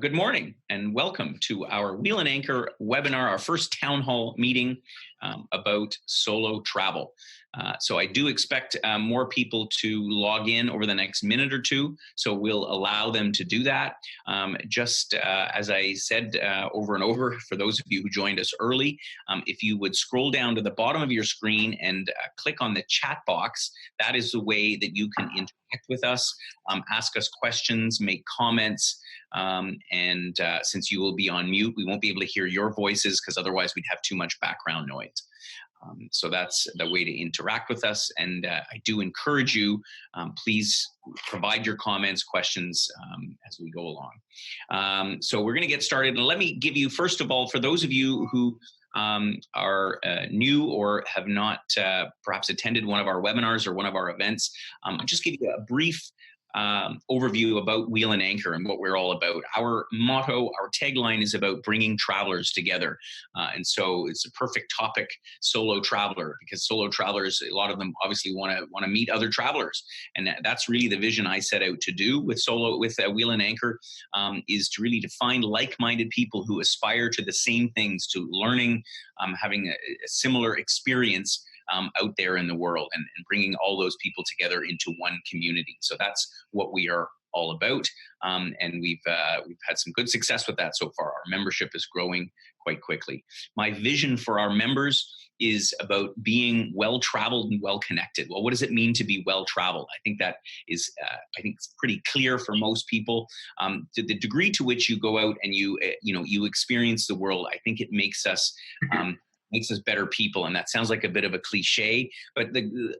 Good morning and welcome to our Wheel and Anchor webinar, our first town hall meeting about solo travel. So I do expect more people to log in over the next minute or two, so we'll allow them to do that. Just as I said over and over, for those of you who joined us early, if you would scroll down to the bottom of your screen and click on the chat box, that is the way that you can interact with us, ask us questions, make comments, and since you will be on mute, we won't be able to hear your voices because otherwise we'd have too much background noise. So that's the way to interact with us. And I do encourage you, please provide your comments, questions as we go along. So we're going to get started. And let me give you, first of all, for those of you who are new or have not perhaps attended one of our webinars or one of our events, I'll just give you a brief overview about Wheel and Anchor and what we're all about. Our motto, our tagline is about bringing travelers together. And so it's a perfect topic, solo traveler, because solo travelers, a lot of them obviously want to meet other travelers. And that's really the vision I set out to do with Wheel and Anchor, is to really to find like-minded people who aspire to the same things, to learning, having a similar experience out there in the world, and bringing all those people together into one community. So that's what we are all about, and we've had some good success with that so far. Our membership is growing quite quickly. My vision for our members is about being well-traveled and well-connected. Well, what does it mean to be well-traveled? I think that is, I think it's pretty clear for most people. To the degree to which you go out and you experience the world, I think it makes us better people. And that sounds like a bit of a cliche, but the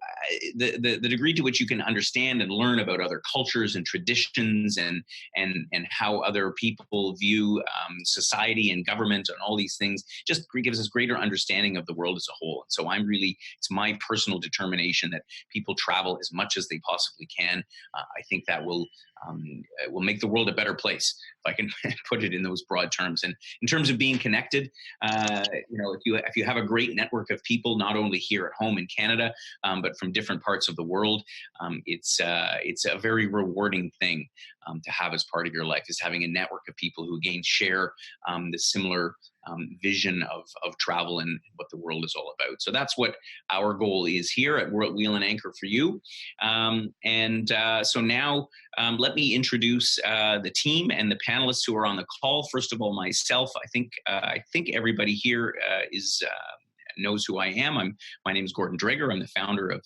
degree to which you can understand and learn about other cultures and traditions and how other people view society and government and all these things just gives us greater understanding of the world as a whole. And so it's my personal determination that people travel as much as they possibly can. I think that will make the world a better place, if I can put it in those broad terms. And in terms of being connected, if you have a great network of people, not only here at home in Canada, but from different parts of the world, it's a very rewarding thing to have as part of your life, is having a network of people who again share the similar vision of travel and what the world is all about. So that's what our goal is here at Wheel and Anchor for you. So now let me introduce the team and the panelists who are on the call. First of all, myself. I think everybody here knows who I am. My name is Gordon Drager. I'm the founder of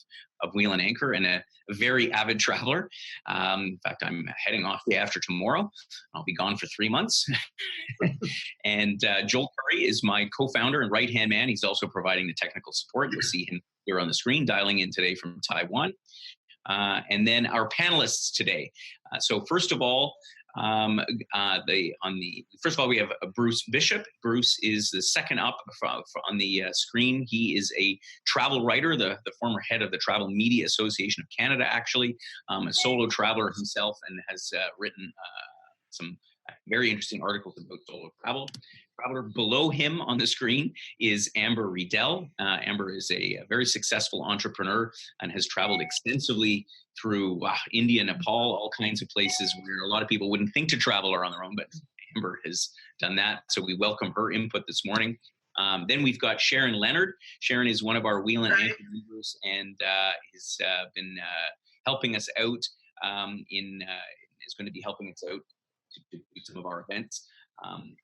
Wheel and Anchor and a very avid traveler. In fact, I'm heading off day after tomorrow. I'll be gone for 3 months. And Joel Curry is my co-founder and right-hand man. He's also providing the technical support. You'll see him here on the screen, dialing in today from Taiwan. And then our panelists today. So first of all, first of all, we have Bruce Bishop. Bruce is the second up on the screen. He is a travel writer, the former head of the Travel Media Association of Canada, actually, a solo traveler himself, and has written some very interesting articles about solo travel. Below him on the screen is Amber Riedel. Amber is a very successful entrepreneur and has traveled extensively through India, Nepal, all kinds of places where a lot of people wouldn't think to travel on their own, but Amber has done that. So we welcome her input this morning. Then we've got Sharon Leonard. Sharon is one of our Wheel and Anchor members and has been helping us out is going to be helping us out to do some of our events.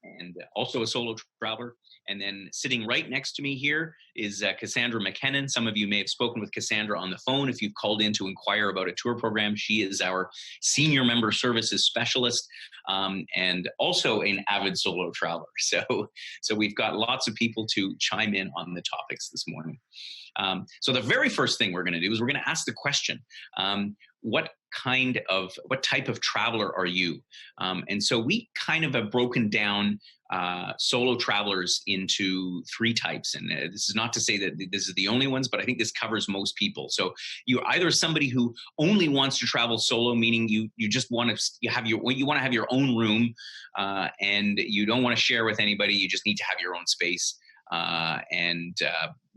And also a solo traveler. And then sitting right next to me here is Cassandra McKinnon. Some of you may have spoken with Cassandra on the phone if you've called in to inquire about a tour program. She is our senior member services specialist and also an avid solo traveler. So we've got lots of people to chime in on the topics this morning. So the very first thing we're going to do is we're going to ask the question, what type of traveler are you? And so we kind of have broken down solo travelers into 3 types. And this is not to say that this is the only ones, but I think this covers most people. So you're either somebody who only wants to travel solo, meaning you just want to have your own room and you don't want to share with anybody. You just need to have your own space. And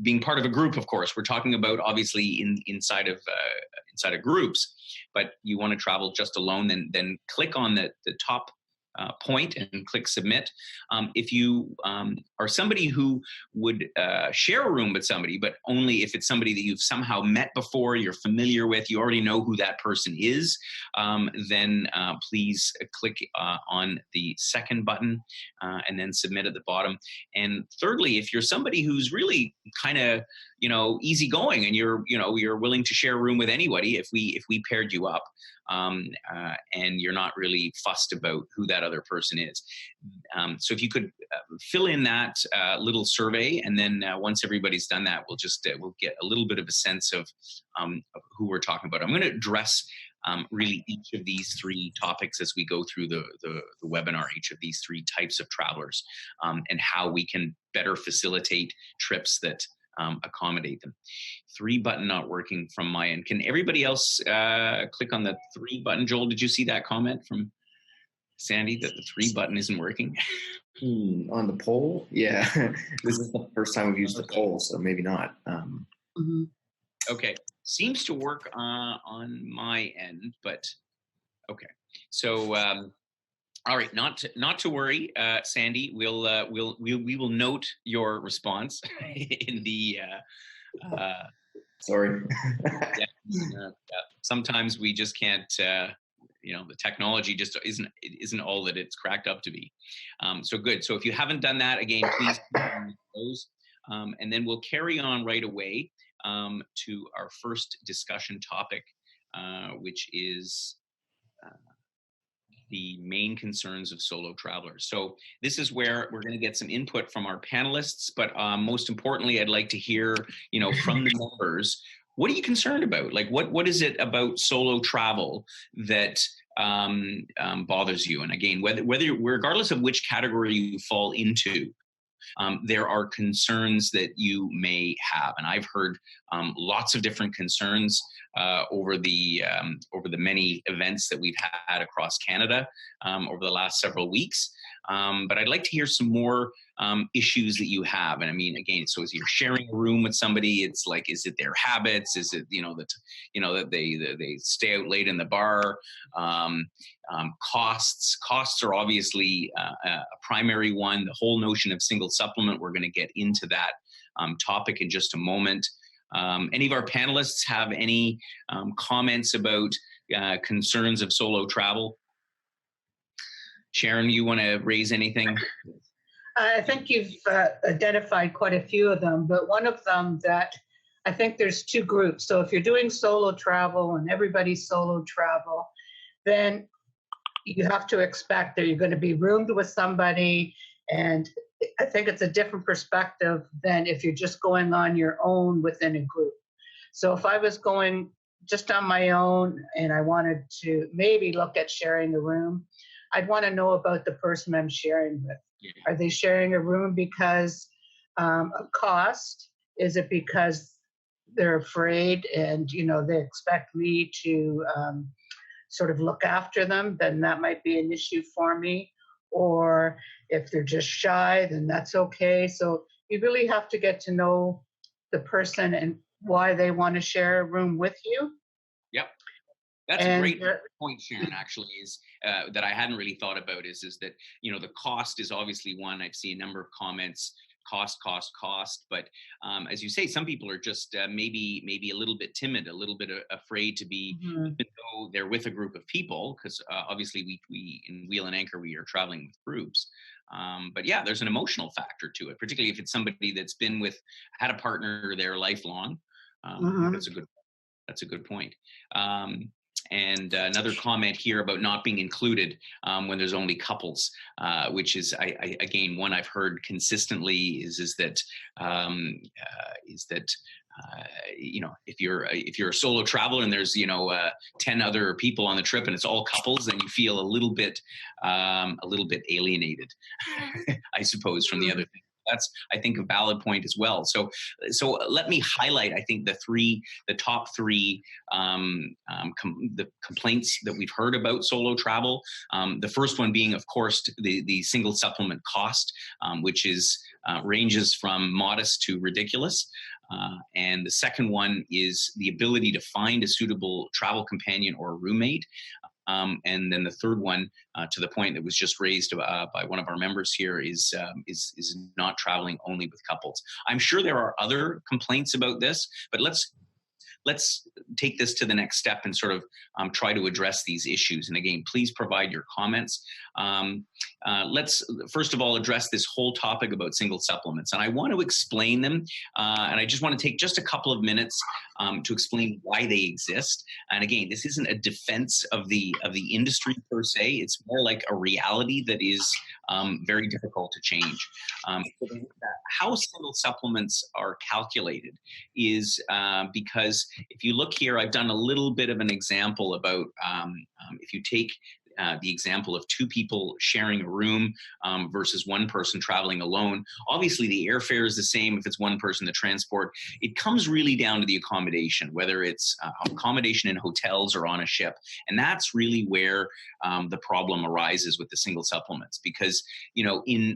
being part of a group, of course, we're talking about obviously inside of groups, but you want to travel just alone, then click on the top point and click submit. If you are somebody who would share a room with somebody, but only if it's somebody that you've somehow met before, you're familiar with, you already know who that person is, then please click on the second button and then submit at the bottom. And thirdly, if you're somebody who's really kind of easygoing and you're willing to share a room with anybody, if we paired you up, and you're not really fussed about who that other person is. So if you could fill in that little survey, and then once everybody's done that, we'll get a little bit of a sense of who we're talking about. I'm going to address really each of these three topics as we go through the webinar, each of these three types of travelers, and how we can better facilitate trips that accommodate them. 3 button not working from my end. Can everybody else click on the 3 button? Joel, did you see that comment from Sandy that the 3 button isn't working? On the poll? Yeah. This is the first time we've used the poll, so maybe not. Okay. Seems to work on my end, but okay. So all right, not to worry, Sandy. We will note your response in the. Sorry. Sometimes we just can't. The technology just isn't all that it's cracked up to be. So good. So if you haven't done that, again, please those, and then we'll carry on right away to our first discussion topic, which is. The main concerns of solo travelers. So this is where we're going to get some input from our panelists, but most importantly, I'd like to hear, from the members, what are you concerned about? Like, what is it about solo travel that bothers you? And again, whether regardless of which category you fall into, there are concerns that you may have, and I've heard lots of different concerns over the many events that we've had across Canada over the last several weeks. But I'd like to hear some more issues that you have. And I mean, again, so as you're sharing a room with somebody, it's like, is it their habits? Is it that they stay out late in the bar? Costs are obviously a primary one. The whole notion of single supplement, we're going to get into that topic in just a moment. Any of our panelists have any comments about concerns of solo travel? Sharon, you want to raise anything? I think you've identified quite a few of them, but one of them that I think there's 2 groups. So if you're doing solo travel and everybody's solo travel, then you have to expect that you're going to be roomed with somebody. And I think it's a different perspective than if you're just going on your own within a group. So if I was going just on my own and I wanted to maybe look at sharing a room, I'd want to know about the person I'm sharing with. Are they sharing a room because of cost? Is it because they're afraid and they expect me to sort of look after them? Then that might be an issue for me. Or if they're just shy, then that's okay. So you really have to get to know the person and why they want to share a room with you. Yep. That's a great point, Sharon, actually, is that I hadn't really thought about is that, the cost is obviously one. I've seen a number of comments, cost, but as you say, some people are just maybe a little bit timid, a little bit afraid to be, even though they're with a group of people, because obviously we in Wheel and Anchor, we are traveling with groups. But yeah, there's an emotional factor to it, particularly if it's somebody that's had a partner their lifelong. That's a good point. And another comment here about not being included when there's only couples, which is, again, one I've heard consistently is that if you're a solo traveler and there's 10 other people on the trip and it's all couples, then you feel a little bit alienated, I suppose, from the other thing. That's, I think, a valid point as well. So let me highlight, I think, the top three the complaints that we've heard about solo travel. The first one being, of course, the single supplement cost, which ranges from modest to ridiculous. And the second one is the ability to find a suitable travel companion or roommate. And then the third one, to the point that was just raised by one of our members here, is not traveling only with couples. I'm sure there are other complaints about this, but let's take this to the next step and sort of try to address these issues. And again, please provide your comments. Let's first of all address this whole topic about single supplements. And I want to explain them. And I just want to take just a couple of minutes to explain why they exist. And again, this isn't a defense of the industry per se. It's more like a reality that is very difficult to change. How single supplements are calculated is because if you look here, I've done a little bit of an example about if you take the example of two people sharing a room versus one person traveling alone. Obviously, the airfare is the same if it's one person, the transport. It comes really down to the accommodation, whether it's accommodation in hotels or on a ship. And that's really where the problem arises with the single supplements. Because,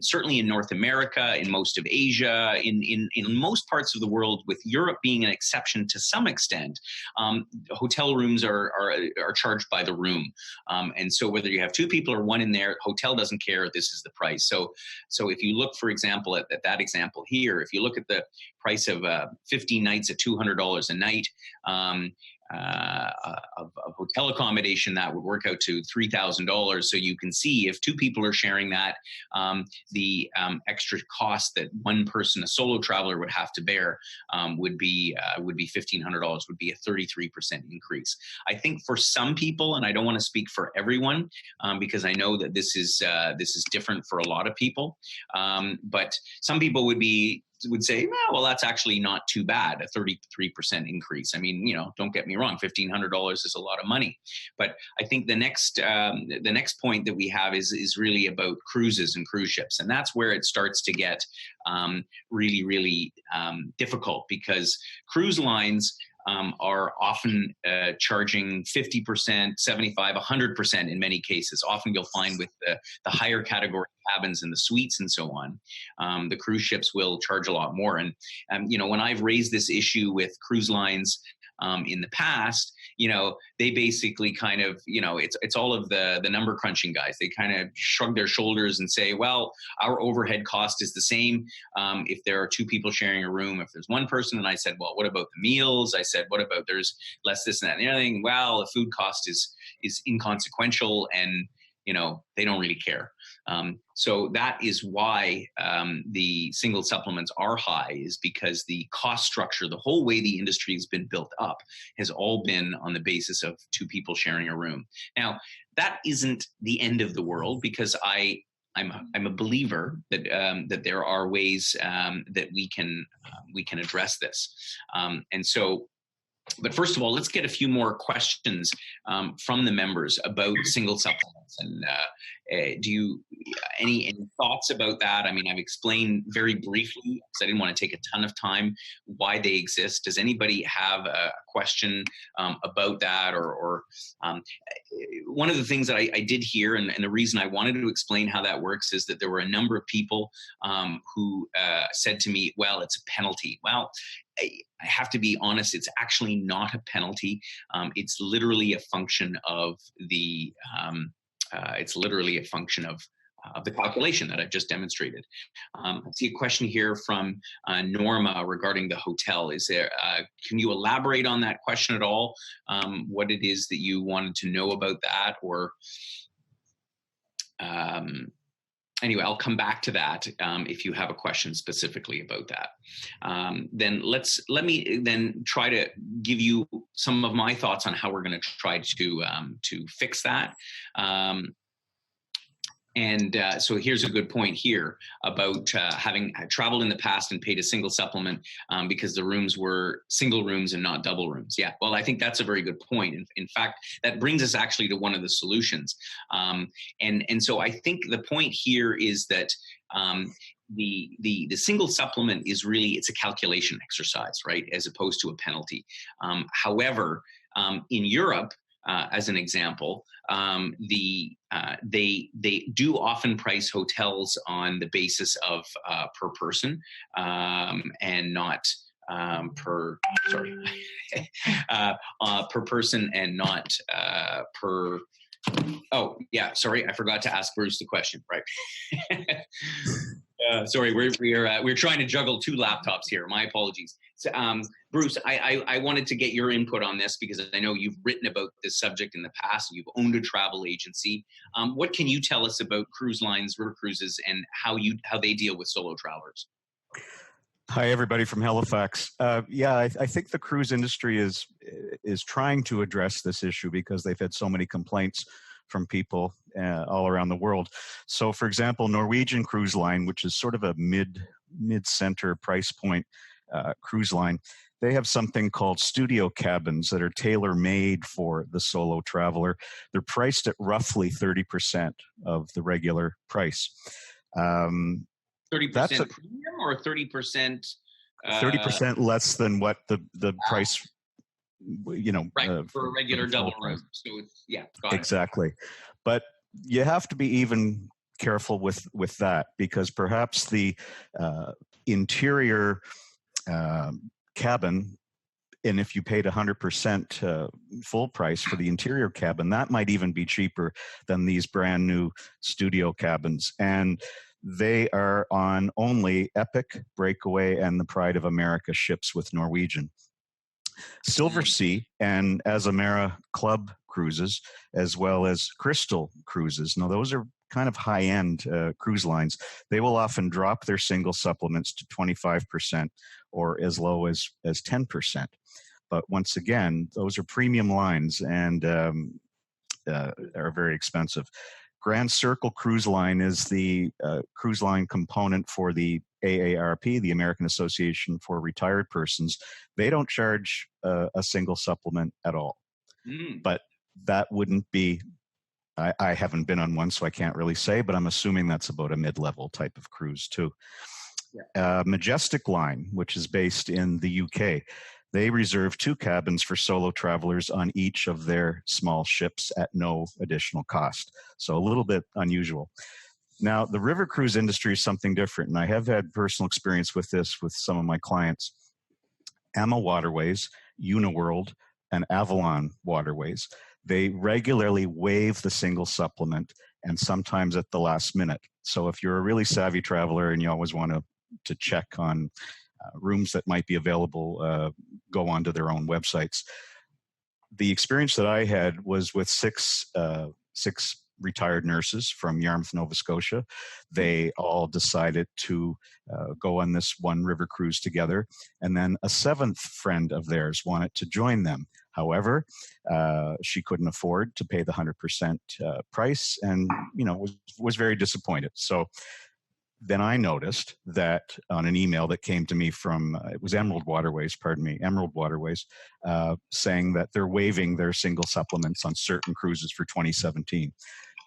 certainly in North America, in most of Asia, in most parts of the world, with Europe being an exception to some extent, hotel rooms are charged by the room. And so whether you have two people or one in there, hotel doesn't care. This is the price. So if you look, for example, at that example here, if you look at the price of 15 nights at $200 a night, of hotel accommodation, that would work out to $3,000. So you can see if two people are sharing that, the extra cost that one person, a solo traveler, would have to bear would be $1,500, would be a 33% increase. I think for some people, and I don't want to speak for everyone, because I know that this is different for a lot of people, but some people would say, well, that's actually not too bad, a 33% increase. I mean, don't get me wrong, $1,500 is a lot of money. But I think the next point that we have is really about cruises and cruise ships. And that's where it starts to get really, really difficult, because cruise lines are often charging 50%, 75, 100% in many cases. Often you'll find with the higher category cabins and the suites and so on, the cruise ships will charge a lot more. And, when I've raised this issue with cruise lines in the past, they basically kind of, it's all of the number crunching guys. They kind of shrug their shoulders and say, well, our overhead cost is the same if there are two people sharing a room, if there's one person. And I said, well, what about the meals? I said, what about there's less this and that and the other thing? Well, the food cost is inconsequential, and they don't really care. So that is why the single supplements are high, is because the cost structure, the whole way the industry has been built up, has all been on the basis of two people sharing a room. Now, that isn't the end of the world, because I'm a believer that that there are ways that we can address this. But first of all, let's get a few more questions from the members about single supplements. And do you any thoughts about that? I mean, I've explained very briefly, because I didn't want to take a ton of time, why they exist. Does anybody have a question about that? Or one of the things that I did hear, and the reason I wanted to explain how that works, is that there were a number of people who said to me, well, it's a penalty. Well, I have to be honest, it's actually not a penalty. It's literally a function of the calculation that I've just demonstrated. I see a question here from Norma regarding the hotel. Can you elaborate on that question at all? What it is that you wanted to know about that, or anyway, I'll come back to that if you have a question specifically about that. Then let me then try to give you some of my thoughts on how we're going to try to fix that. So here's a good point here about having traveled in the past and paid a single supplement because the rooms were single rooms and not double rooms. Yeah, well, I think that's a very good point. In fact, that brings us actually to one of the solutions. And so I think the point here is that the single supplement is really, it's a calculation exercise, right, as opposed to a penalty. However, in Europe, as an example, they do often price hotels on the basis of per person and not per person and not per Oh, yeah. Sorry, I forgot to ask Bruce the question. Right. Sorry, we're trying to juggle two laptops here. My apologies. So, Bruce, I wanted to get your input on this because I know you've written about this subject in the past. You've owned a travel agency. What can you tell us about cruise lines, river cruises, and how they deal with solo travelers? Hi, everybody from Halifax. I think the cruise industry is trying to address this issue because they've had so many complaints from people all around the world. So, for example, Norwegian Cruise Line, which is sort of a mid-center price point cruise line, they have something called studio cabins that are tailor-made for the solo traveler. They're priced at roughly 30% of the regular price. 30% premium or 30%? 30% less than what the price, right, for a regular double room. So it's, got exactly. But you have to be even careful with that because perhaps the interior cabin, and if you paid 100% full price for the interior cabin, that might even be cheaper than these brand new studio cabins. And they are on only Epic, Breakaway, and the Pride of America ships with Norwegian. Silver Sea and Azamara Club cruises, as well as Crystal cruises. Now, those are kind of high-end cruise lines. They will often drop their single supplements to 25% or as low as 10%. But once again, those are premium lines and are very expensive. Grand Circle Cruise Line is the cruise line component for the AARP, the American Association for Retired Persons. They don't charge a single supplement at all. But that wouldn't be, I haven't been on one, so I can't really say, but I'm assuming that's about a mid-level type of cruise too. Yeah. Majestic Line, which is based in the UK, they reserve 2 cabins for solo travelers on each of their small ships at no additional cost. So a little bit unusual. Now, the river cruise industry is something different, and I have had personal experience with this with some of my clients. AMA Waterways, Uniworld, and Avalon Waterways, they regularly waive the single supplement and sometimes at the last minute. So if you're a really savvy traveler and you always want to check on rooms that might be available, go onto their own websites. The experience that I had was with six retired nurses from Yarmouth, Nova Scotia. They all decided to go on this one river cruise together, and then a 7th friend of theirs wanted to join them. However, she couldn't afford to pay the 100% price, and was very disappointed. So then I noticed that on an email that came to me from, it was Emerald Waterways, saying that they're waiving their single supplements on certain cruises for 2017.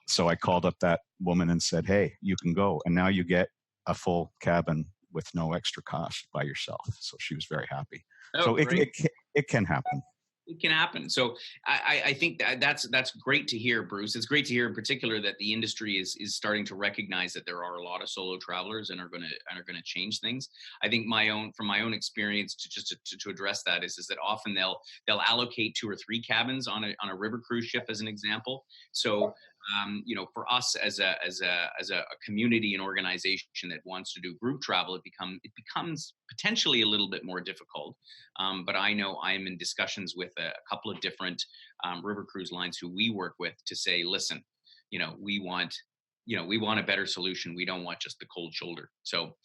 So I called up that woman and said, hey, you can go. And now you get a full cabin with no extra cost by yourself. So she was very happy. Oh, so it can happen. It can happen. So I think that's great to hear, Bruce. It's great to hear in particular that the industry is starting to recognize that there are a lot of solo travelers and are going to change things. I think from my own experience to address that is that often they'll allocate 2 or 3 cabins on a river cruise ship as an example. So for us as a community and organization that wants to do group travel, it becomes potentially a little bit more difficult. But I know I am in discussions with a couple of different river cruise lines who we work with to say, listen, we want a better solution. We don't want just the cold shoulder. So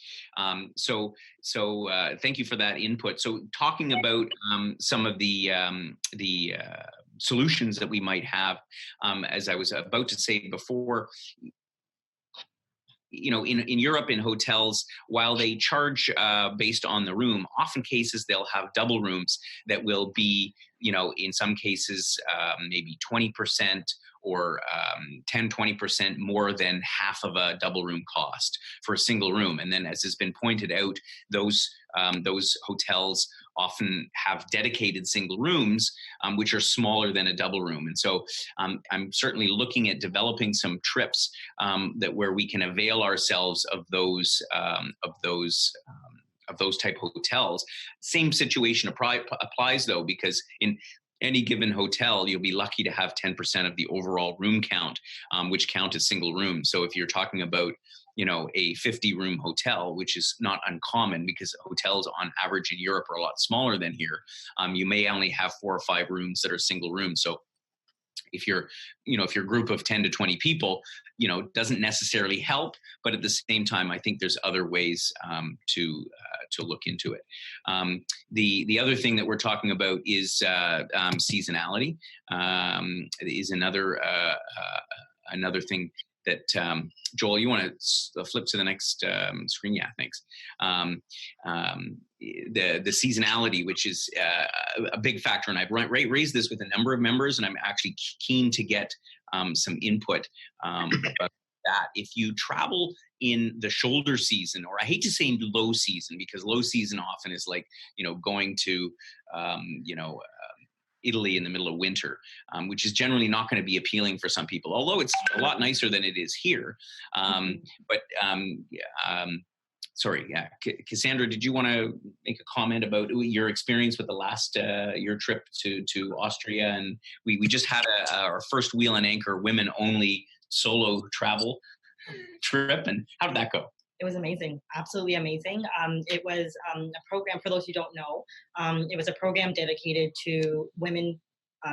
thank you for that input. So talking about some of the solutions that we might have, as I was about to say before, in Europe, in hotels, while they charge based on the room, often cases they'll have double rooms that will be, in some cases, maybe 20% or 10-20% more than half of a double room cost for a single room. And then, as has been pointed out, those hotels often have dedicated single rooms, which are smaller than a double room. And so I'm certainly looking at developing some trips where we can avail ourselves of those type hotels. Same situation applies though, because any given hotel, you'll be lucky to have 10% of the overall room count, which count as single rooms. So if you're talking about, a 50-room hotel, which is not uncommon because hotels on average in Europe are a lot smaller than here, you may only have 4 or 5 rooms that are single rooms. So if you're, if your group of 10 to 20 people, doesn't necessarily help, but at the same time, I think there's other ways to look into it. The other thing that we're talking about is seasonality. Is another thing that Joel, you want to flip to the next screen? Yeah, thanks. The seasonality, which is a big factor, and I've raised this with a number of members, and I'm actually keen to get some input about that. If you travel in the shoulder season, or I hate to say low season, because low season often is like, going to, Italy in the middle of winter, which is generally not going to be appealing for some people, although it's a lot nicer than it is here. Sorry, yeah. Cassandra, did you want to make a comment about your experience with the last your trip to Austria? And we just had our first Wheel and Anchor women only solo travel trip, and how did that go? It was amazing, absolutely amazing. It was a program, for those who don't know, it was a program dedicated to women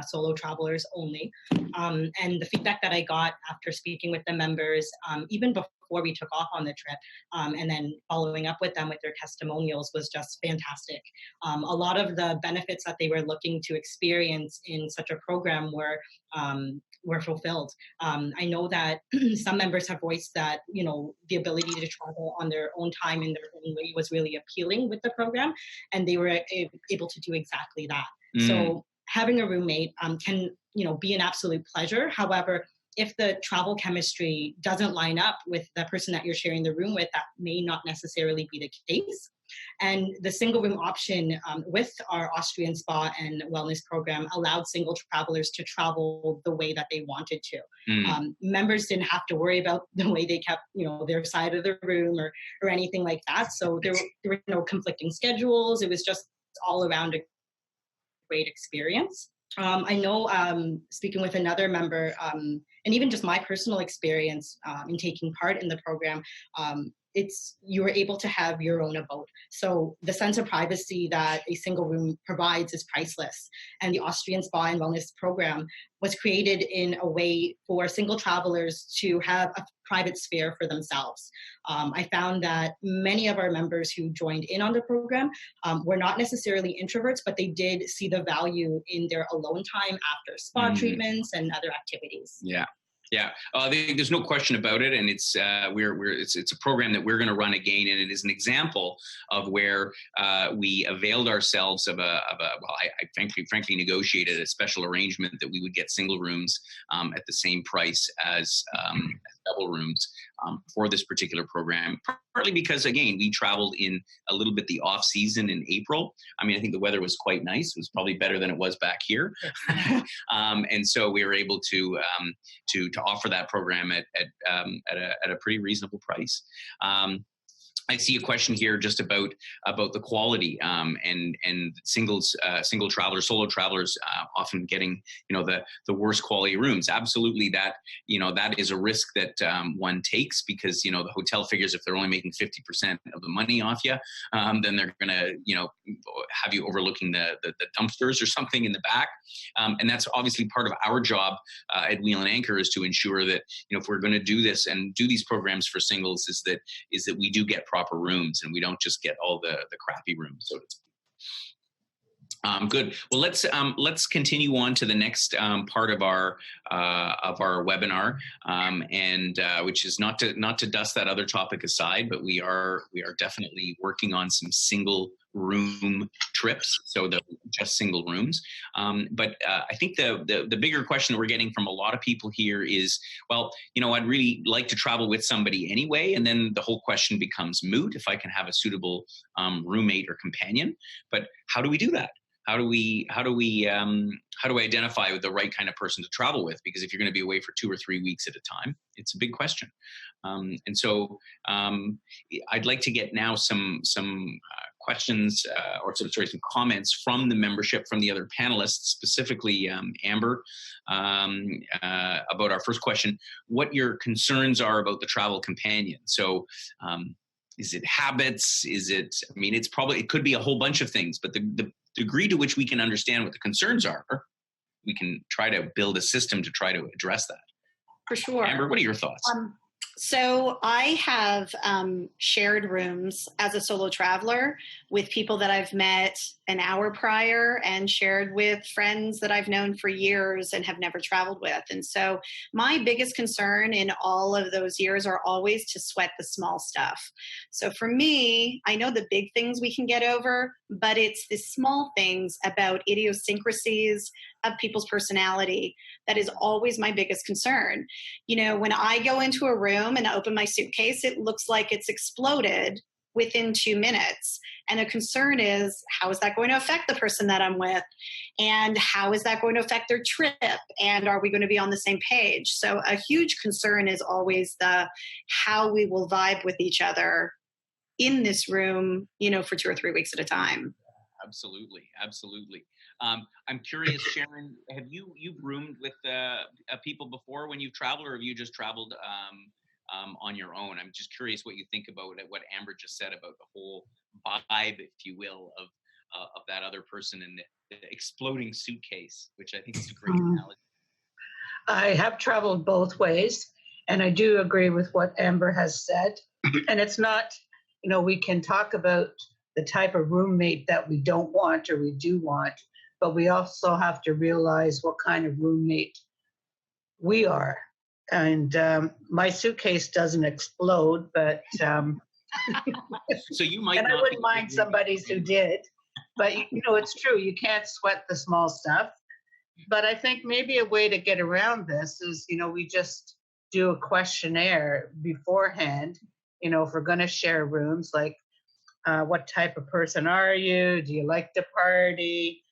solo travelers only. And the feedback that I got after speaking with the members, even before we took off on the trip, and then following up with them with their testimonials, was just fantastic. A lot of the benefits that they were looking to experience in such a program were fulfilled. I know that some members have voiced that, the ability to travel on their own time in their own way was really appealing with the program, and they were able to do exactly that. So having a roommate can, be an absolute pleasure. However, if the travel chemistry doesn't line up with the person that you're sharing the room with, that may not necessarily be the case. And the single room option with our Austrian spa and wellness program allowed single travelers to travel the way that they wanted to. Members didn't have to worry about the way they kept, their side of the room or anything like that. So there were no conflicting schedules. It was just all around a great experience. I know, speaking with another member, and even just my personal experience in taking part in the program, you were able to have your own abode. So the sense of privacy that a single room provides is priceless. And the Austrian Spa and Wellness program was created in a way for single travelers to have a private sphere for themselves. I found that many of our members who joined in on the program were not necessarily introverts, but they did see the value in their alone time after spa treatments and other activities. Yeah. Yeah, there's no question about it, and it's it's a program that we're going to run again, and it is an example of where we availed ourselves of I frankly negotiated a special arrangement that we would get single rooms at the same price as double rooms for this particular program. Partly because, again, we traveled in a little bit the off season in April. I mean, I think the weather was quite nice. It was probably better than it was back here, and so we were able to offer that program at a pretty reasonable price. I see a question here just about the quality and single travelers, solo travelers often getting the worst quality rooms. Absolutely, that that is a risk that one takes, because the hotel figures if they're only making 50% of the money off you, then they're gonna have you overlooking the dumpsters or something in the back, and that's obviously part of our job at Wheel and Anchor, is to ensure that if we're going to do this and do these programs for singles, is that we do get proper rooms and we don't just get all the crappy rooms, so to speak. Good. Well, let's continue on to the next part of our webinar, and which is not to dust that other topic aside, but we are definitely working on some single room trips, so just single rooms. But I think the bigger question that we're getting from a lot of people here is, well, I'd really like to travel with somebody anyway, and then the whole question becomes moot if I can have a suitable roommate or companion. But how do we do that? How do we identify the right kind of person to travel with? Because if you're going to be away for 2 or 3 weeks at a time, it's a big question. And so I'd like to get now some questions some comments from the membership, from the other panelists, specifically Amber, about our first question, what your concerns are about the travel companion. So is it habits? Is it, I mean, it could be a whole bunch of things, but the degree to which we can understand what the concerns are, we can try to build a system to try to address that. For sure. Amber, what are your thoughts? So I have shared rooms as a solo traveler with people that I've met an hour prior and shared with friends that I've known for years and have never traveled with. And so my biggest concern in all of those years are always to sweat the small stuff. So for me, I know the big things we can get over, but it's the small things about idiosyncrasies of people's personality that is always my biggest concern. You know, when I go into a room and open my suitcase, it looks like it's exploded within 2 minutes. And a concern is, how is that going to affect the person that I'm with? And how is that going to affect their trip? And are we going to be on the same page? So a huge concern is always how we will vibe with each other in this room, you know, for 2 or 3 weeks at a time. Absolutely. I'm curious, Sharon, have you've roomed with people before when you've traveled, or have you just traveled on your own? I'm just curious what you think about what Amber just said about the whole vibe, if you will, of that other person and the exploding suitcase, which I think is a great analogy. I have traveled both ways, and I do agree with what Amber has said. And it's not, you know, we can talk about the type of roommate that we don't want or we do want, but we also have to realize what kind of roommate we are. And my suitcase doesn't explode, but so you might. And I wouldn't mind somebody's who did, but you know, it's true. You can't sweat the small stuff. But I think maybe a way to get around this is, you know, we just do a questionnaire beforehand. You know, if we're going to share rooms, like what type of person are you? Do you like to party?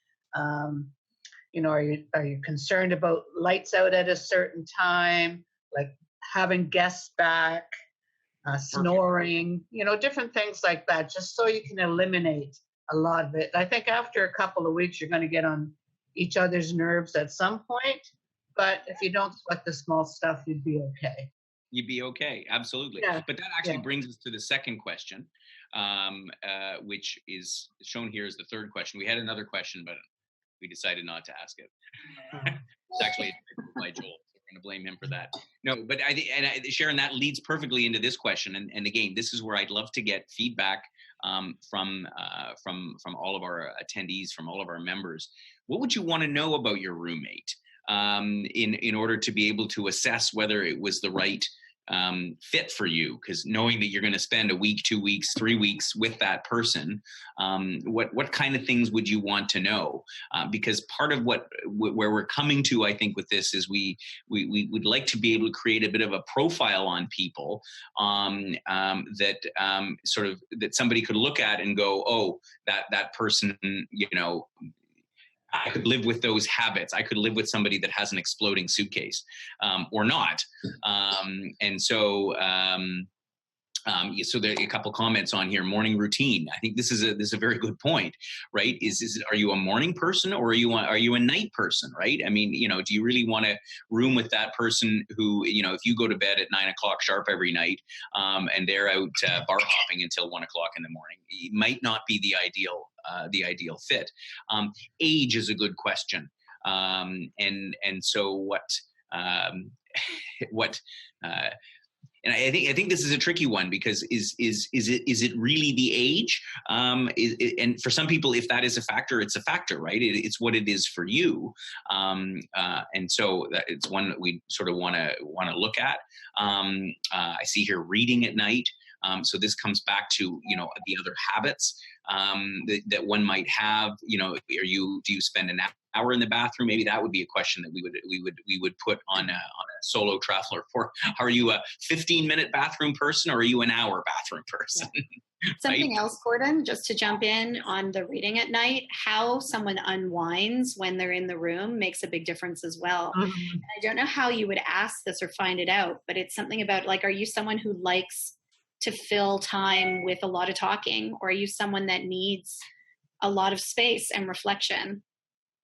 You know, are you concerned about lights out at a certain time, like having guests back, snoring, you know, different things like that, just so you can eliminate a lot of it. I think after a couple of weeks, you're going to get on each other's nerves at some point, but if you don't sweat the small stuff, you'd be okay. You'd be okay, absolutely. Yeah. But that actually brings us to the second question, which is shown here as the third question. We had another question, but we decided not to ask it. It's actually by Joel. So we're going to blame him for that. No, but Sharon, that leads perfectly into this question. And again, this is where I'd love to get feedback from all of our attendees, from all of our members. What would you want to know about your roommate in order to be able to assess whether it was the right fit for you? Because knowing that you're going to spend a week, 2 weeks, 3 weeks with that person, what kind of things would you want to know? Because part of where we're coming to, I think, with this is we would like to be able to create a bit of a profile on people that somebody could look at and go, oh, that person, you know, I could live with those habits. I could live with somebody that has an exploding suitcase, or not. So there are a couple comments on here. Morning routine. I think this is a very good point, right? Are you a morning person or are you a night person, right? I mean, you know, do you really want to room with that person who, you know, if you go to bed at 9 o'clock sharp every night, and they're out bar hopping until 1 o'clock in the morning, it might not be the ideal fit. Age is a good question, and so what. And I think this is a tricky one, because is it really the age? And for some people, if that is a factor, it's a factor, right? It's what it is for you, and so it's one that we sort of want to look at. I see here reading at night. So this comes back to, you know, the other habits that one might have. You know, do you spend an hour in the bathroom? Maybe that would be a question that we would put on a solo traveler for. Are you a 15-minute bathroom person, or are you an hour bathroom person? Something else, Gordon, just to jump in on the reading at night, how someone unwinds when they're in the room makes a big difference as well. Mm-hmm. And I don't know how you would ask this or find it out, but it's something about, like, are you someone who likes to fill time with a lot of talking, or are you someone that needs a lot of space and reflection?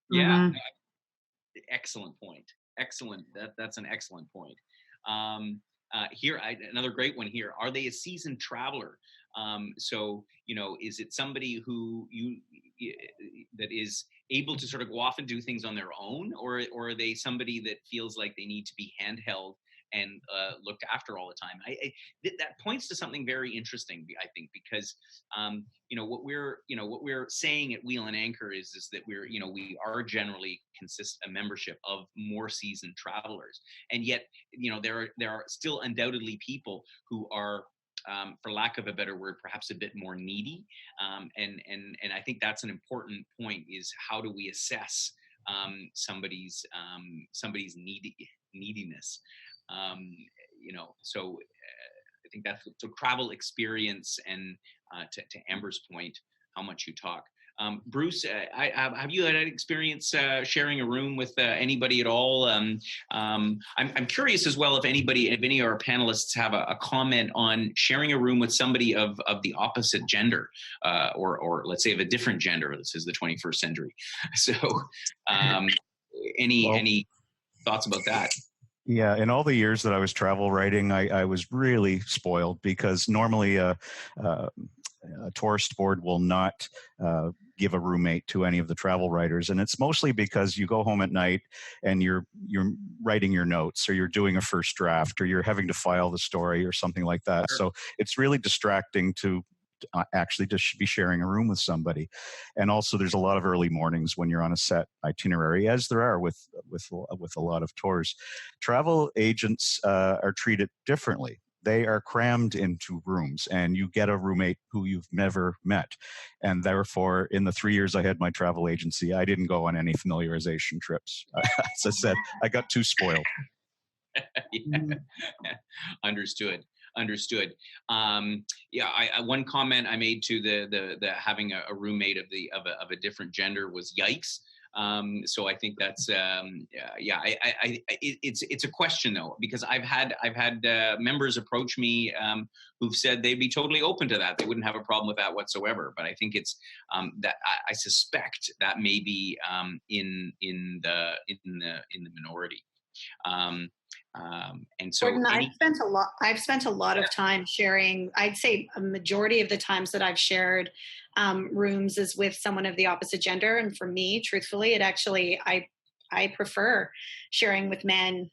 Yeah. Excellent point. Excellent. That's an excellent point. Here, another great one here. Are they a seasoned traveler? So, is it somebody who that is able to sort of go off and do things on their own, or are they somebody that feels like they need to be handheld and looked after all the time? That points to something very interesting, I think, because what we're saying at Wheel and Anchor is that we are generally consist a membership of more seasoned travelers, and yet there are still undoubtedly people who are, for lack of a better word, perhaps a bit more needy, and I think that's an important point, is how do we assess somebody's neediness. So I think that's so travel experience, and to Amber's point, how much you talk. Bruce, have you had an experience sharing a room with anybody at all? I'm curious as well if any of our panelists have a comment on sharing a room with somebody of the opposite gender, or let's say of a different gender. This is the 21st century. So any thoughts about that? Yeah, in all the years that I was travel writing, I was really spoiled, because normally a tourist board will not give a roommate to any of the travel writers, and it's mostly because you go home at night and you're writing your notes, or you're doing a first draft, or you're having to file the story or something like that. Sure. So it's really distracting to actually just be sharing a room with somebody. And also there's a lot of early mornings when you're on a set itinerary, as there are with a lot of tours. Travel agents are treated differently. They are crammed into rooms, and you get a roommate who you've never met. And therefore, in the 3 years I had my travel agency, I didn't go on any familiarization trips. As I said, I got too spoiled. Yeah. Understood. One comment I made to the having a roommate of a different gender was yikes. So I think that's it's a question though, because I've had members approach me who've said they'd be totally open to that. They wouldn't have a problem with that whatsoever. But I think it's that I suspect that may be in the minority. And so Gordon, I've spent a lot of time sharing. I'd say a majority of the times that I've shared rooms is with someone of the opposite gender. And for me, truthfully, I prefer sharing with men,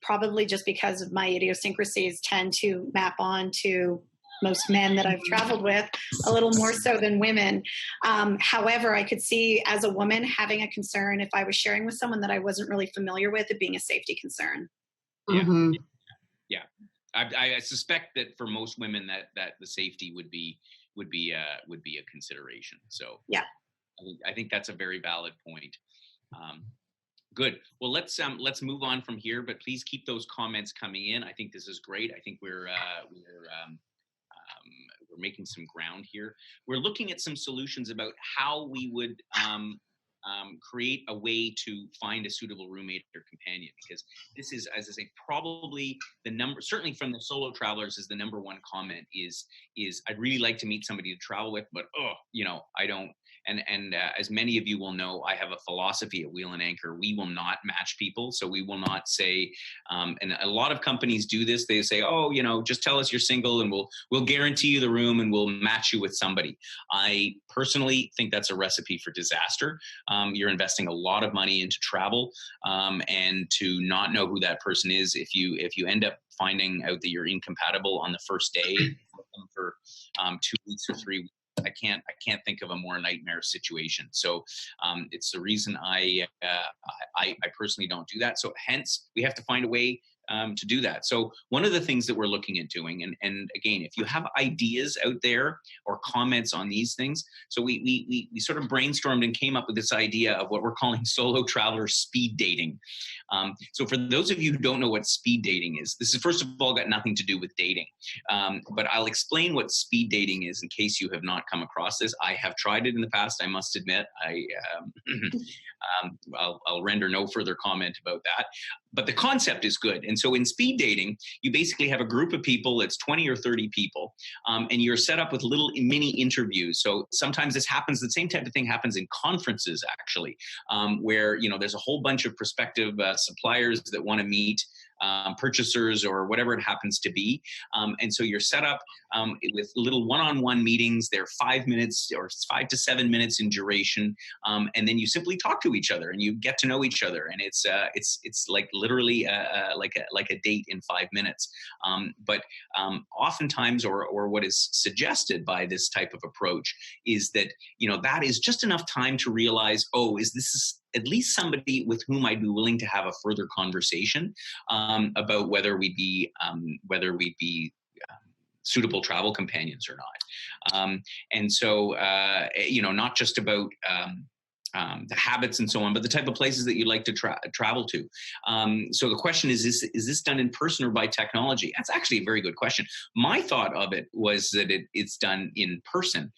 probably just because of my idiosyncrasies tend to map on to most men that I've traveled with a little more so than women. However, I could see as a woman having a concern if I was sharing with someone that I wasn't really familiar with, it being a safety concern. Yeah. Mm-hmm. Yeah. I suspect that for most women that the safety would be a consideration. So yeah, I think that's a very valid point. Good. Well, let's move on from here, but please keep those comments coming in. I think this is great. I think we're making some ground here. We're looking at some solutions about how we would create a way to find a suitable roommate or companion, because this is, as I say, probably certainly from the solo travelers, is the number one comment is I'd really like to meet somebody to travel with, but I don't. And as many of you will know, I have a philosophy at Wheel and Anchor. We will not match people. So we will not say, and a lot of companies do this. They say, just tell us you're single and we'll guarantee you the room and we'll match you with somebody. I personally think that's a recipe for disaster. You're investing a lot of money into travel, and to not know who that person is, if you end up finding out that you're incompatible on the first day for 2 weeks or 3 weeks, I can't think of a more nightmare situation. So it's the reason I personally don't do that. So hence we have to find a way to do that. So one of the things that we're looking at doing, and again, if you have ideas out there or comments on these things, so we sort of brainstormed and came up with this idea of what we're calling solo traveler speed dating. So for those of you who don't know what speed dating is, this is first of all got nothing to do with dating, but I'll explain what speed dating is in case you have not come across this. I have tried it in the past, I must admit. I'll render no further comment about that. but the concept is good. And so in speed dating, you basically have a group of people, it's 20 or 30 people, and you're set up with little mini interviews. So sometimes this happens, the same type of thing happens in conferences, actually, where, you know, there's a whole bunch of prospective suppliers that want to meet purchasers or whatever it happens to be. And so you're set up with little one-on-one meetings. They're 5 minutes or 5 to 7 minutes in duration. And then you simply talk to each other and you get to know each other. And it's like literally like a date in 5 minutes. But oftentimes, or what is suggested by this type of approach is that, you know, that is just enough time to realize, oh, is this at least somebody with whom I'd be willing to have a further conversation about whether we'd be suitable travel companions or not. And so, you know, not just about the habits and so on, but the type of places that you'd like to travel to. So the question is this done in person or by technology? That's actually a very good question. My thought of it was that it's done in person,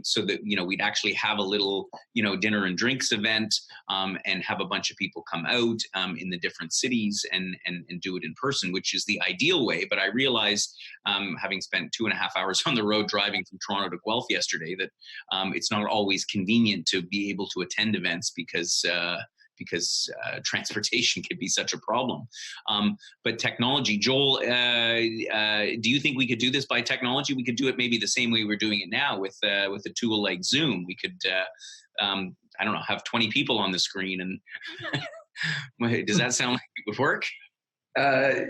so that, you know, we'd actually have a little, you know, dinner and drinks event, and have a bunch of people come out in the different cities and do it in person, which is the ideal way. But I realized, having spent 2.5 hours on the road driving from Toronto to Guelph yesterday, that it's not always convenient to be able to attend events because transportation can be such a problem. But technology, Joel, do you think we could do this by technology? We could do it maybe the same way we're doing it now with a tool like Zoom. We could, I don't know, have 20 people on the screen, and does that sound like it would work? I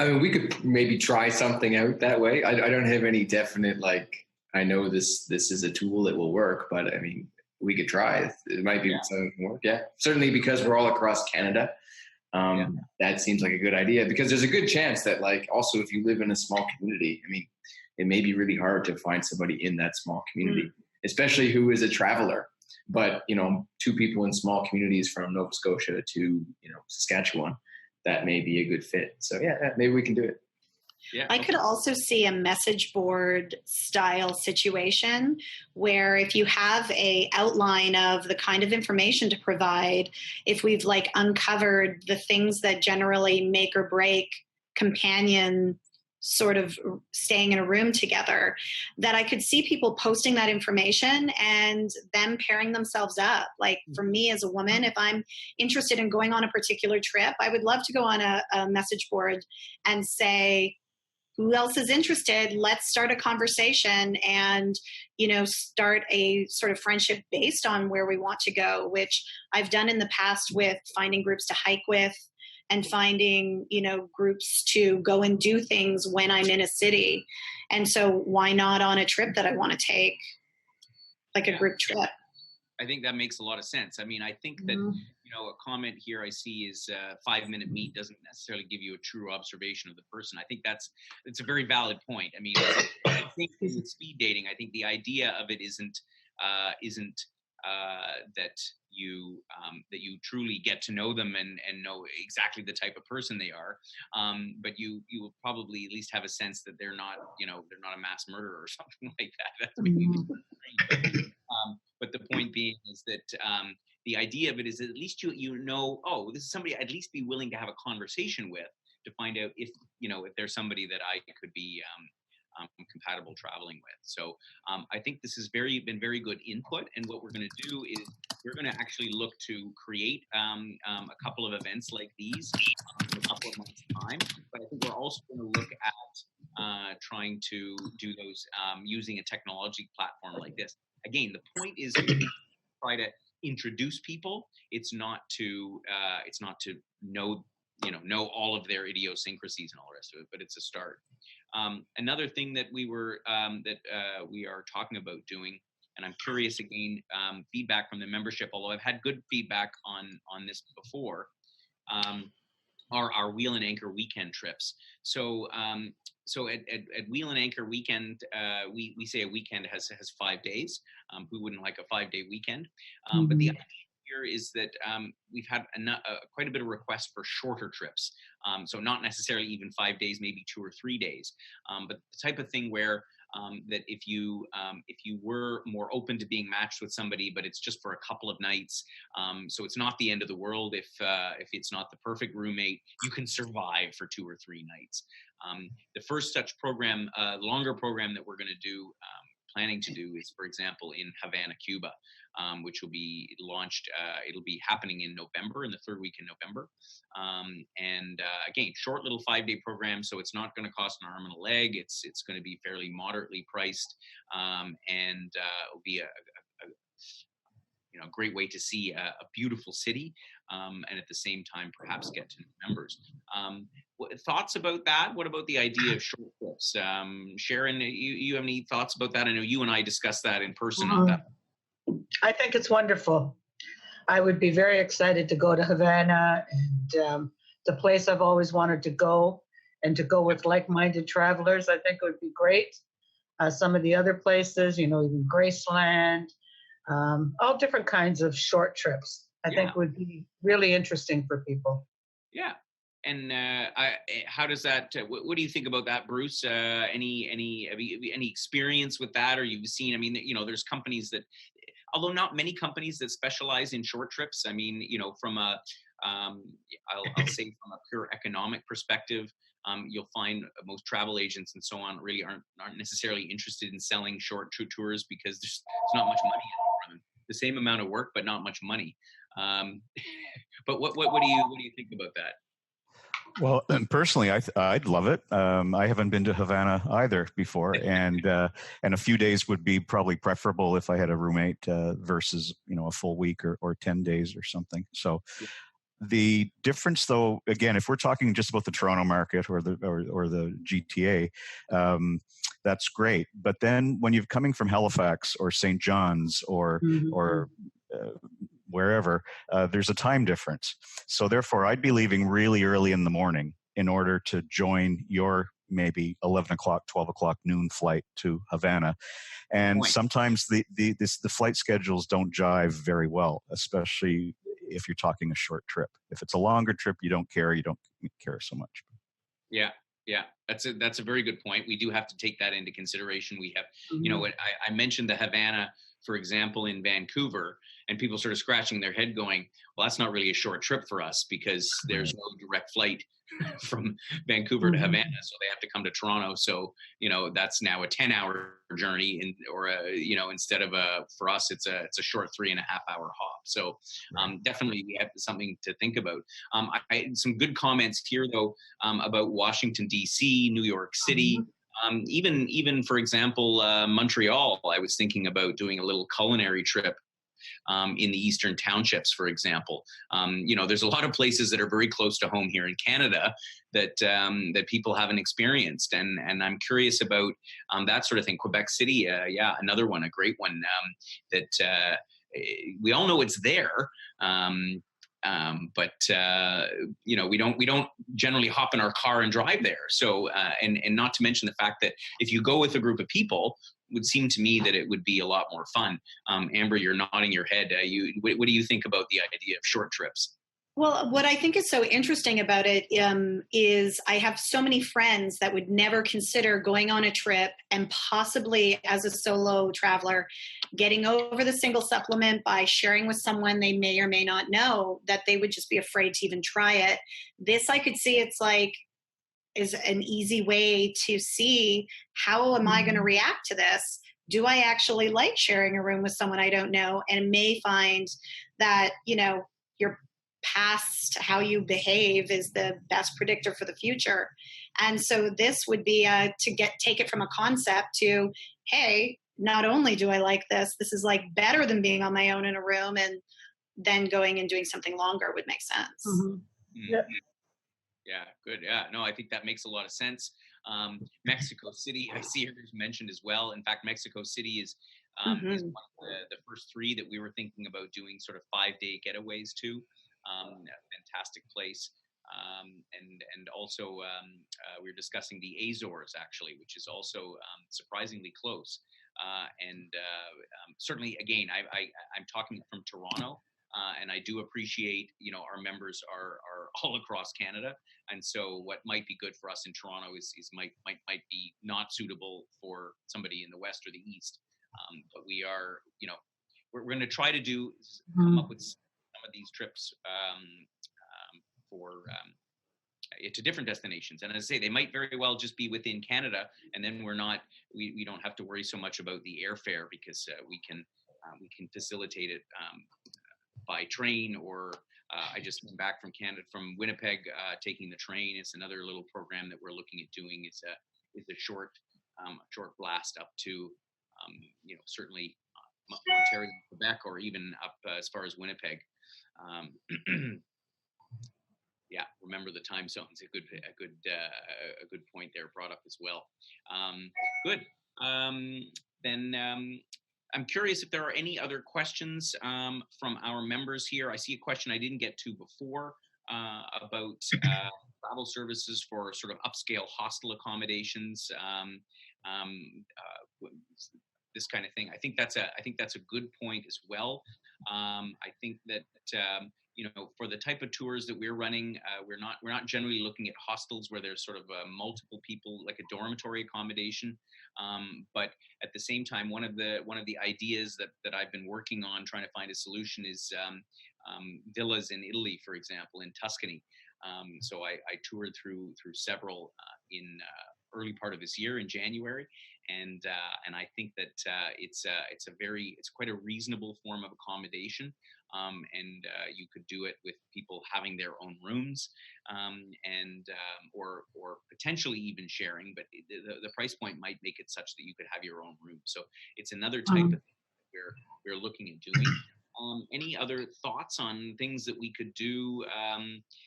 mean, we could maybe try something out that way. I don't have any definite, like, I know this is a tool that will work, but I mean, we could try. It might be something that can work. Yeah, certainly, because we're all across Canada. That seems like a good idea, because there's a good chance that, like, also if you live in a small community, I mean, it may be really hard to find somebody in that small community, especially who is a traveler. But, you know, 2 people in small communities from Nova Scotia to, you know, Saskatchewan, that may be a good fit. So yeah, maybe we can do it. Yeah. I could also see a message board style situation where if you have a outline of the kind of information to provide, if we've like uncovered the things that generally make or break companion sort of staying in a room together, that I could see people posting that information and them pairing themselves up. Like for me as a woman, if I'm interested in going on a particular trip, I would love to go on a message board and say, who else is interested? Let's start a conversation and, you know, start a sort of friendship based on where we want to go, which I've done in the past with finding groups to hike with and finding, you know, groups to go and do things when I'm in a city. And so why not on a trip that I want to take, like a group trip? I think that makes a lot of sense. I mean, I think that, you know, a comment here I see is 5-minute meet doesn't necessarily give you a true observation of the person. I think it's a very valid point. I mean, I think with speed dating, I think the idea of it isn't that you truly get to know them and know exactly the type of person they are, but you will probably at least have a sense that they're not a mass murderer or something like that. That's but the point being is that the idea of it is that at least you know, oh, this is somebody I'd at least be willing to have a conversation with to find out if there's somebody that I could be compatible traveling with. So I think this has been very good input. And what we're going to do is we're going to actually look to create a couple of events like these in a couple of months' time. But I think we're also going to look at trying to do those using a technology platform like this. Again, the point is to try to introduce people. It's not to know all of their idiosyncrasies and all the rest of it, but it's a start. Another thing that we are talking about doing, and I'm curious again, feedback from the membership, although I've had good feedback on this before, are our Wheel and Anchor weekend trips. So at Wheel and Anchor weekend, we say a weekend has 5 days. Who wouldn't like a 5-day weekend? But the idea here is that we've had quite a bit of requests for shorter trips. So not necessarily even 5 days, maybe 2 or 3 days, but the type of thing where that if you were more open to being matched with somebody, but it's just for a couple of nights, so it's not the end of the world if it's not the perfect roommate, you can survive for 2 or 3 nights. The first such program, longer program that we're going to do, planning to do, is, for example, in Havana, Cuba, which will be launched. It'll be happening in November, in the 3rd week in November. And again, short little 5-day program, so it's not going to cost an arm and a leg. It's going to be fairly moderately priced, and it'll be a great way to see a beautiful city, and at the same time perhaps get to new members. Thoughts about that? What about the idea of short trips? Sharon, you have any thoughts about that? I know you and I discussed that in person on that. I think it's wonderful. I would be very excited to go to Havana, and the place I've always wanted to go, and to go with like-minded travelers. I think it would be great. Some of the other places, even Graceland, all different kinds of short trips, I think would be really interesting for people. Yeah. And how does that? What do you think about that, Bruce? Any experience with that, or you've seen? I mean, there's companies that, although not many companies that specialize in short trips. I mean, from a, I'll say from a pure economic perspective, you'll find most travel agents and so on really aren't necessarily interested in selling short tours, because there's not much money in them. The same amount of work, but not much money. But what do you think about that? Well, and personally, I'd love it. I haven't been to Havana either before, and a few days would be probably preferable if I had a roommate versus a full week or 10 days or something. So the difference, though, again, if we're talking just about the Toronto market or the GTA, that's great. But then when you're coming from Halifax or St. John's or wherever, there's a time difference. So therefore, I'd be leaving really early in the morning in order to join your maybe 11 o'clock, 12 o'clock noon flight to Havana. And sometimes the flight schedules don't jive very well, especially if you're talking a short trip. If it's a longer trip, you don't care so much. Yeah. That's a very good point. We do have to take that into consideration. We have, I mentioned the Havana, for example, in Vancouver, and people sort of scratching their head going, well, that's not really a short trip for us, because there's no direct flight from Vancouver to Havana, so they have to come to Toronto. So, that's now a 10-hour journey, instead of for us, it's a short 3.5-hour hop. So definitely we have something to think about. Some good comments here, though, about Washington, D.C., New York City, even for example, Montreal. I was thinking about doing a little culinary trip in the eastern townships, for example. There's a lot of places that are very close to home here in Canada that people haven't experienced, and I'm curious about that sort of thing. Quebec City, another one, a great one, that we all know it's there. But we don't generally hop in our car and drive there. So, and not to mention the fact that if you go with a group of people, it would seem to me that it would be a lot more fun. Amber, you're nodding your head. What do you think about the idea of short trips? Well, what I think is so interesting about it is I have so many friends that would never consider going on a trip, and possibly as a solo traveler, getting over the single supplement by sharing with someone they may or may not know, that they would just be afraid to even try it. This, I could see, is an easy way to see, how am I going to react to this? Do I actually like sharing a room with someone I don't know? And may find that, your past, how you behave, is the best predictor for the future. And so this would be take it from a concept to, hey, not only do I like this is like better than being on my own in a room, and then going and doing something longer would make sense. Yeah, good. Yeah, no, I think that makes a lot of sense. Mexico City, I see here's mentioned as well. In fact, Mexico City is one of the first 3 that we were thinking about doing sort of 5-day getaways to. A fantastic place. And also we were discussing the Azores, actually, which is also surprisingly close. And certainly, again, I'm talking from Toronto, and I do appreciate, our members are all across Canada. And so what might be good for us in Toronto might be not suitable for somebody in the West or the East. But we are, we're going to try to come up with some of these trips to different destinations. And as I say, they might very well just be within Canada, and then we don't have to worry so much about the airfare, because we can facilitate it by train, or I just came back from Canada, from Winnipeg, taking the train. It's another little program that we're looking at doing. It's a short blast up to certainly Ontario, Quebec, or even up as far as Winnipeg. Yeah, remember the time zones. A good point there brought up as well. Good. Then I'm curious if there are any other questions from our members here. I see a question I didn't get to before about travel services for sort of upscale hostel accommodations. This kind of thing. I think that's a good point as well. I think that for the type of tours that we're running, we're not generally looking at hostels where there's sort of multiple people, like a dormitory accommodation. But at the same time, one of the ideas that I've been working on trying to find a solution is villas in Italy, for example, in Tuscany. So I toured through several in early part of this year in January, and I think that it's quite a reasonable form of accommodation, and you could do it with people having their own rooms, or potentially even sharing, but the price point might make it such that you could have your own room. So it's another type of thing that we're looking at doing. Any other thoughts on things that we could do?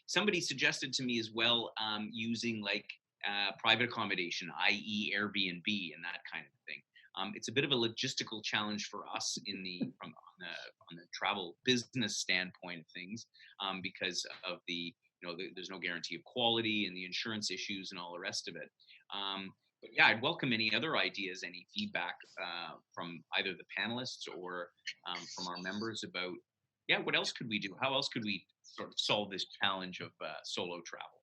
Somebody suggested to me as well, using like private accommodation, i.e. Airbnb and that kind of thing. It's a bit of a logistical challenge for us on the travel business standpoint of things, because of there's no guarantee of quality and the insurance issues and all the rest of it. But yeah, I'd welcome any other ideas, any feedback from either the panelists or from our members about, what else could we do? How else could we sort of solve this challenge of solo travel?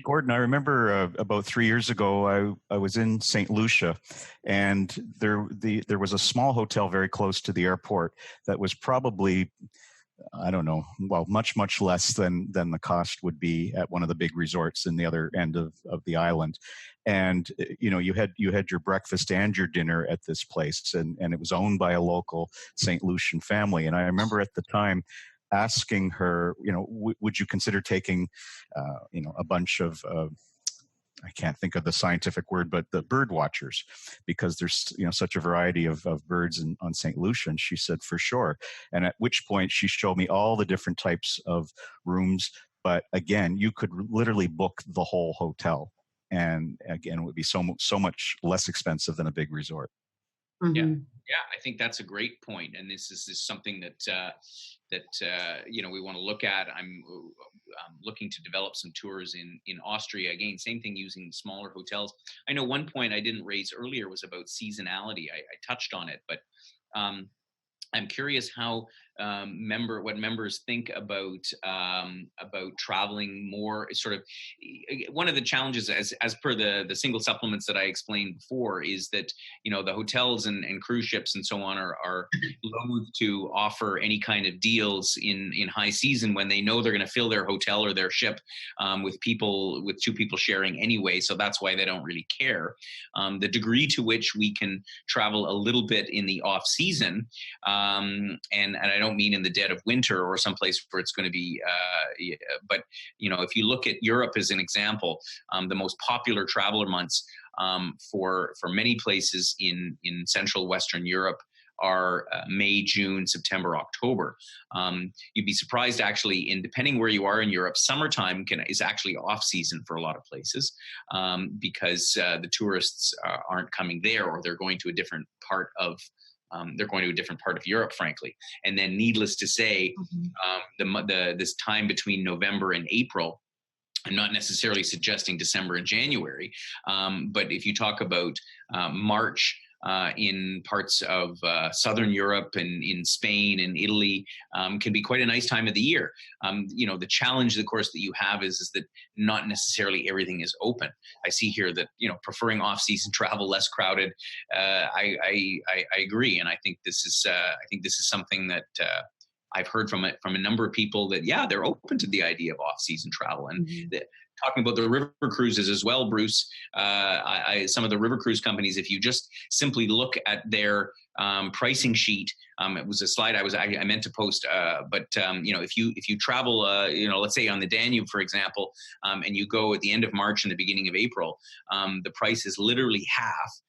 Gordon, I remember about 3 years ago, I was in St. Lucia, and there was a small hotel very close to the airport that was probably, I don't know, well, much, much less than the cost would be at one of the big resorts in the other end of the island. And, you had your breakfast and your dinner at this place, and it was owned by a local St. Lucian family. And I remember at the time asking her, would you consider taking, a bunch of, I can't think of the scientific word, but the bird watchers, because there's, such a variety of birds on St. Lucia. And she said, for sure. And at which point she showed me all the different types of rooms. But again, you could literally book the whole hotel. And again, it would be so much less expensive than a big resort. Mm-hmm. Yeah, I think that's a great point, and this is something that we want to look at. I'm looking to develop some tours in Austria. Again, same thing, using smaller hotels. I know one point I didn't raise earlier was about seasonality. I touched on it, but I'm curious how what members think about traveling more. Sort of one of the challenges, as per the single supplements that I explained before, is that the hotels and cruise ships and so on are loath to offer any kind of deals in high season when they know they're going to fill their hotel or their ship with two people sharing anyway. So that's why they don't really care. The degree to which we can travel a little bit in the off season. And I don't mean in the dead of winter or someplace where it's going to be, but if you look at Europe as an example, the most popular traveler months for many places in Central Western Europe are May, June, September, October. You'd be surprised, actually, depending where you are in Europe, summertime is actually off season for a lot of places, because the tourists aren't coming there, or they're going to a different part of Europe, frankly. And then, needless to say, this time between November and April, I'm not necessarily suggesting December and January, but if you talk about March in parts of Southern Europe and in Spain and Italy can be quite a nice time of the year. The challenge, of course, that you have is that not necessarily everything is open. I see here that, preferring off-season travel, less crowded. I agree, and I think this is something that I've heard from a number of people that they're open to the idea of off-season travel. And talking about the river cruises as well, Bruce, some of the river cruise companies, if you just simply look at their pricing sheet, it was a slide I meant to post, but if you travel, let's say on the Danube, for example, and you go at the end of March and the beginning of April, the price is literally half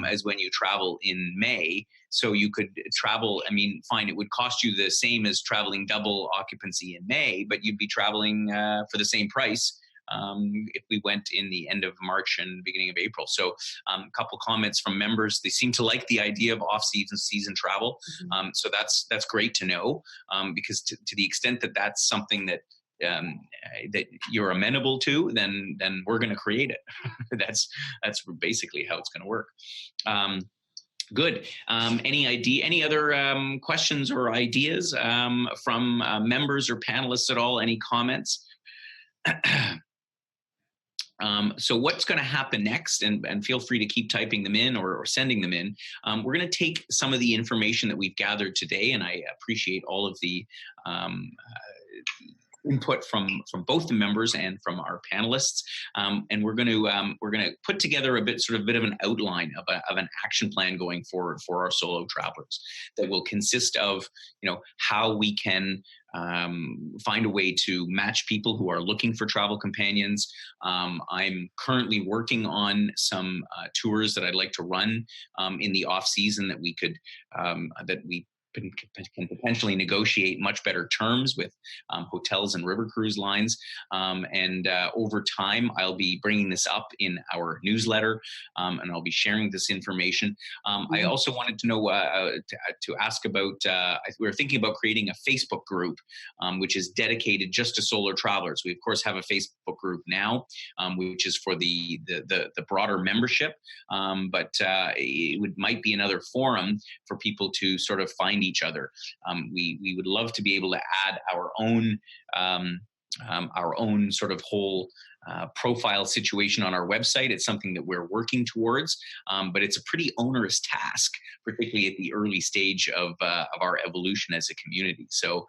as when you travel in May. So you could travel, fine, it would cost you the same as traveling double occupancy in May, but you'd be traveling for the same price if we went in the end of March and beginning of April. So a couple comments from members. They seem to like the idea of off-season travel. So that's great to know, because to the extent that that's something that that you're amenable to, then we're going to create it. That's basically how it's going to work. Good. Any other questions or ideas from members or panelists at all? Any comments? So what's going to happen next, and feel free to keep typing them in or sending them in. We're going to take some of the information that we've gathered today, and I appreciate all of the input from both the members and from our panelists, and we're going to put together a bit of an outline of an action plan going forward for our solo travelers that will consist of how we can find a way to match people who are looking for travel companions. I'm currently working on some tours that I'd like to run in the off season that we could can potentially negotiate much better terms with hotels and river cruise lines. And over time, I'll be bringing this up in our newsletter, and I'll be sharing this information. I also wanted to know, to ask about, we were thinking about creating a Facebook group, which is dedicated just to solo travelers. We, of course, have a Facebook group now, which is for the broader membership, but it might be another forum for people to sort of find each other. We would love to be able to add our own sort of whole profile situation on our website. It's something that we're working towards, but it's a pretty onerous task, particularly at the early stage of our evolution as a community. So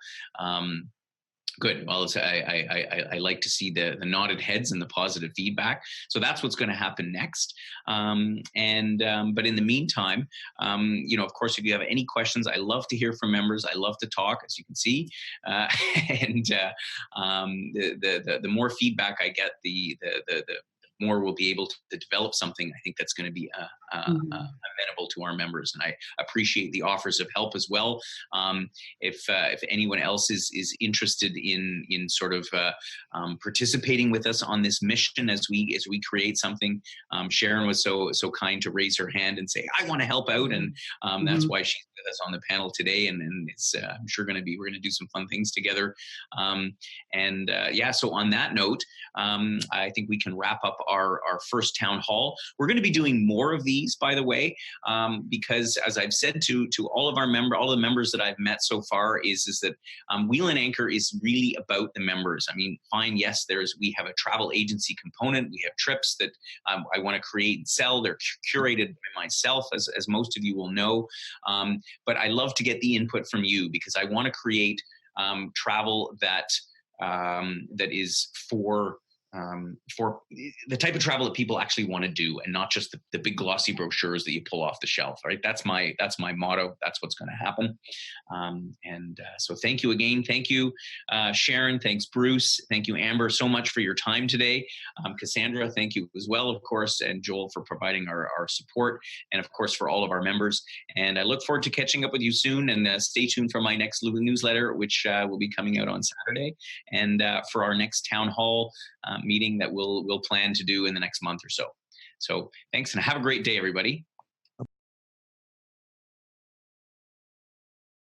good. Well, I like to see the nodded heads and the positive feedback. So that's what's going to happen next. But in the meantime, of course, if you have any questions, I love to hear from members. I love to talk, as you can see. The more feedback I get, the more we'll be able to develop something, I think, that's going to be amenable to our members. And I appreciate the offers of help as well. If anyone else is interested in sort of participating with us on this mission as we create something, Sharon was so kind to raise her hand and say, I want to help out. And that's why she's with us on the panel today. And it's I'm sure we're going to do some fun things together. So on that note, I think we can wrap up our first town hall. We're going to be doing more of these, by the way, because as I've said to all of all the members that I've met so far, is that Wheel and Anchor is really about the members. I mean, fine, yes, we have a travel agency component. We have trips that I want to create and sell. They're curated by myself, as most of you will know. But I love to get the input from you, because I want to create travel that is for the type of travel that people actually want to do, and not just the big glossy brochures that you pull off the shelf, right? That's my motto. That's what's going to happen. So thank you again. Thank you, Sharon. Thanks, Bruce. Thank you, Amber, so much for your time today. Cassandra, thank you as well, of course, and Joel for providing our support, and of course for all of our members. And I look forward to catching up with you soon, and stay tuned for my next newsletter, which will be coming out on Saturday, and for our next town hall meeting that we'll plan to do in the next month or so. So thanks, and have a great day, everybody.